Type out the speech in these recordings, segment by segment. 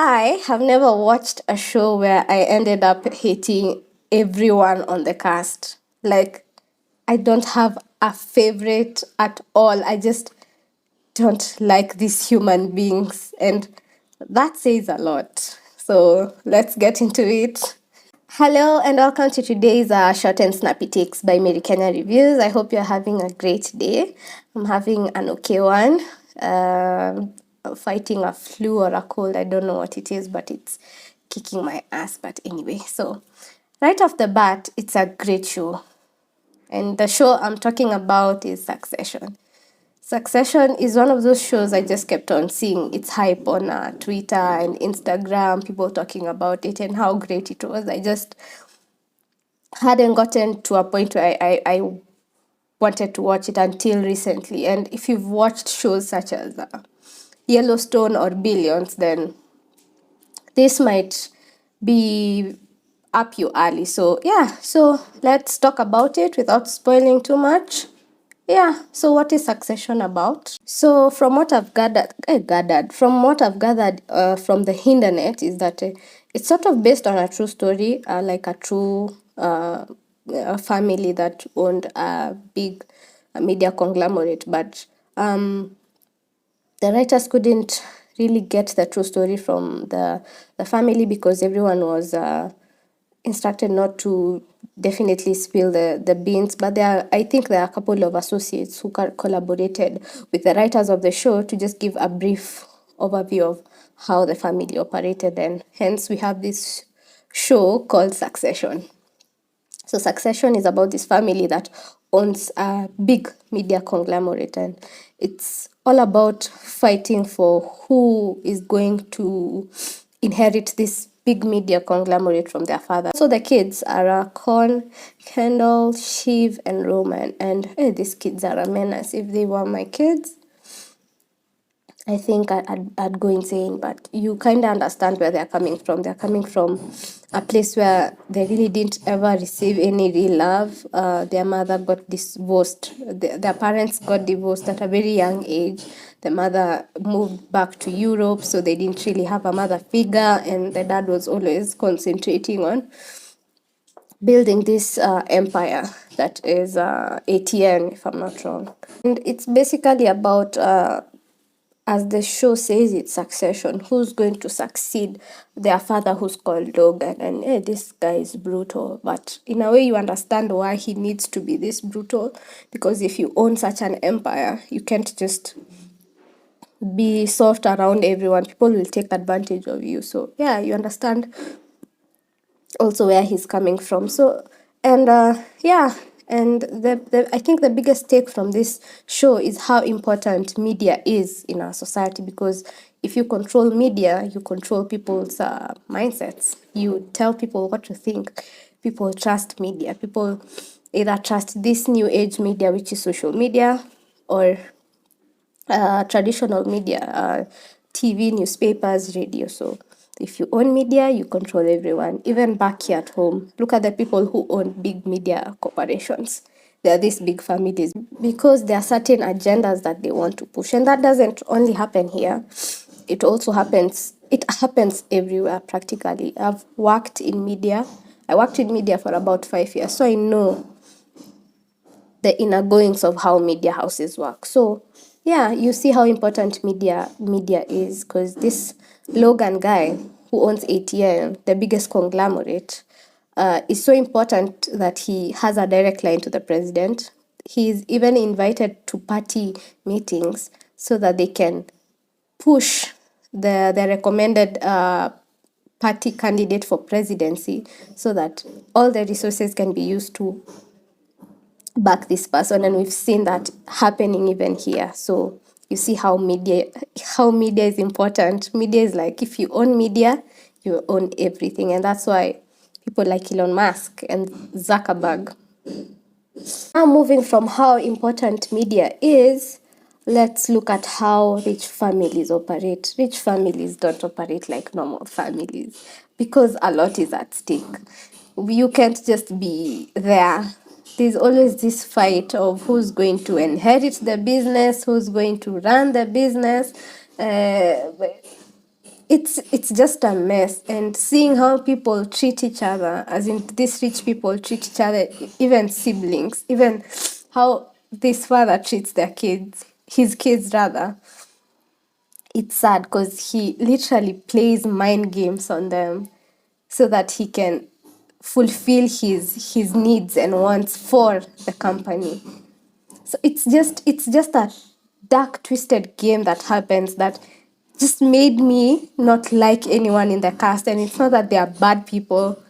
I have never watched a show where I ended up hating everyone on the cast. Like, I don't have a favorite at all. I just don't like these human beings, and that says a lot. So, let's get into it. Hello and welcome to today's short and snappy takes by Mary Kenya Reviews. I hope you're having a great day. I'm having an okay one. Fighting a flu or a cold. I don't know what it is, but it's kicking my ass. But anyway, so right off the bat, it's a great show. And the show I'm talking about is Succession. Succession is one of those shows I just kept on seeing its hype on Twitter and Instagram, people talking about it and how great it was. I just hadn't gotten to a point where I wanted to watch it until recently. And if you've watched shows such as Yellowstone or Billions, then this might be up your alley. So yeah, so let's talk about it without spoiling too much. Yeah, so what is Succession about? So from what I've gathered from the internet is that it's sort of based on a true story, like a true a family that owned a big media conglomerate, but the writers couldn't really get the true story from the family because everyone was instructed not to definitely spill the beans. But I think there are a couple of associates who collaborated with the writers of the show to just give a brief overview of how the family operated, and hence we have this show called Succession. So Succession is about this family that owns a big media conglomerate, and it's all about fighting for who is going to inherit this big media conglomerate from their father. So the kids are Con, Kendall, Shiv, and Roman, and these kids are a menace. If they were my kids, I think I'd go insane, but you kind of understand where they're coming from. They're coming from a place where they really didn't ever receive any real love. Their mother got divorced. Their parents got divorced at a very young age. The mother moved back to Europe, so they didn't really have a mother figure, and the dad was always concentrating on building this empire that is ATN, if I'm not wrong. And it's basically about as the show says, it's Succession. Who's going to succeed their father, who's called Logan? And this guy is brutal, but in a way, you understand why he needs to be this brutal. Because if you own such an empire, you can't just be soft around everyone. People will take advantage of you. So yeah, you understand also where he's coming from. So and yeah, and I think the biggest take from this show is how important media is in our society, because if you control media, you control people's mindsets. You tell people what to think. People trust media. People either trust this new age media, which is social media, or traditional media, TV, newspapers, radio. So if you own media, you control everyone. Even back here at home, look at the people who own big media corporations. There are these big families because there are certain agendas that they want to push, and that doesn't only happen here. It also happens. It happens everywhere practically. I've worked in media. I worked in media for about 5 years, so I know the inner goings of how media houses work. So yeah, you see how important media is, because this Logan guy who owns ATN, the biggest conglomerate, is so important that he has a direct line to the president. He's even invited to party meetings so that they can push the recommended party candidate for presidency, so that all the resources can be used to back this person. And we've seen that happening even here. So you see how media is important. Media is like, if you own media, you own everything. And that's why people like Elon Musk and Zuckerberg. Now moving from how important media is, let's look at how rich families operate. Rich families don't operate like normal families because a lot is at stake. You can't just be there. There's always this fight of who's going to inherit the business, who's going to run the business. it's just a mess. And seeing how people treat each other, as in these rich people treat each other, even siblings, even how this father treats their kids, his kids rather, it's sad because he literally plays mind games on them so that he can fulfill his needs and wants for the company. So it's just a dark twisted game that happens that just made me not like anyone in the cast. And it's not that they are bad people,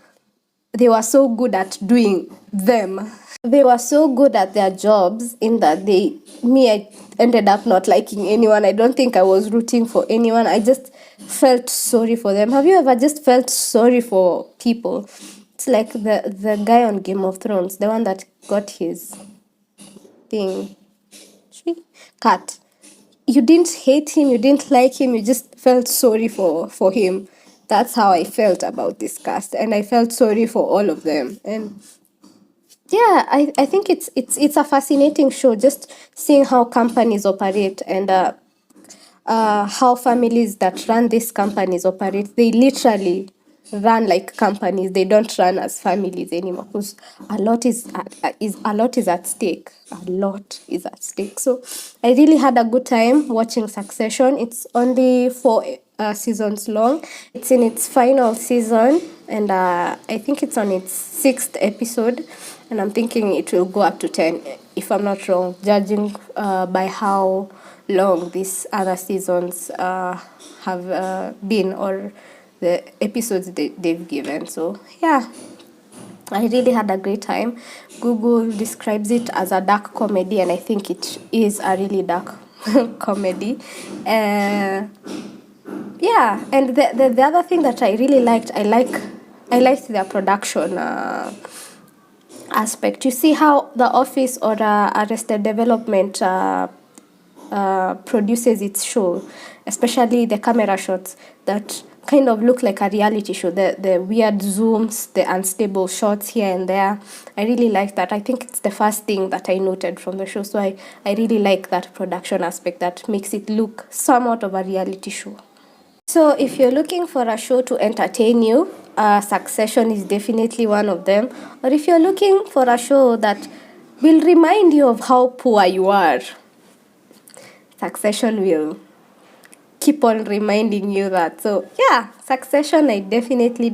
they were so good at doing them. They were so good at their jobs in that I ended up not liking anyone. I don't think I was rooting for anyone. I just felt sorry for them. Have you ever just felt sorry for people? It's like the guy on Game of Thrones, the one that got his thing cut. You didn't hate him, you didn't like him, you just felt sorry for him. That's how I felt about this cast, and I felt sorry for all of them. And yeah, I think it's a fascinating show, just seeing how companies operate and how families that run these companies operate. They literally run like companies. They don't run as families anymore because a lot is at stake. A lot is at stake. So I really had a good time watching Succession. It's only 4 seasons long. It's in its final season, and I think it's on its 6th episode. And I'm thinking it will go up to 10, if I'm not wrong, judging by how long these other seasons have been, or the episodes they've given. So yeah, I really had a great time. Google describes it as a dark comedy, and I think it is a really dark comedy. Yeah, and the other thing that I really liked, I liked their production aspect. You see how The Office or Arrested Development produces its show, especially the camera shots that kind of look like a reality show. The weird zooms, the unstable shots here and there. I really like that. I think it's the first thing that I noted from the show. So I really like that production aspect that makes it look somewhat of a reality show. So, if you're looking for a show to entertain you, Succession is definitely one of them. Or if you're looking for a show that will remind you of how poor you are, Succession will keep on reminding you that. So, yeah, Succession, I definitely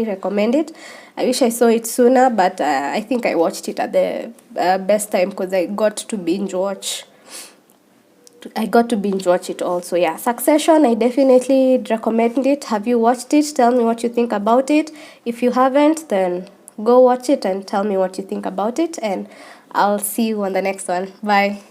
recommend it. I wish I saw it sooner, but I think I watched it at the best time because I got to binge watch. It also. Yeah, Succession, I definitely recommend it. Have you watched it? Tell me what you think about it. If you haven't, then go watch it and tell me what you think about it. And I'll see you on the next one. Bye.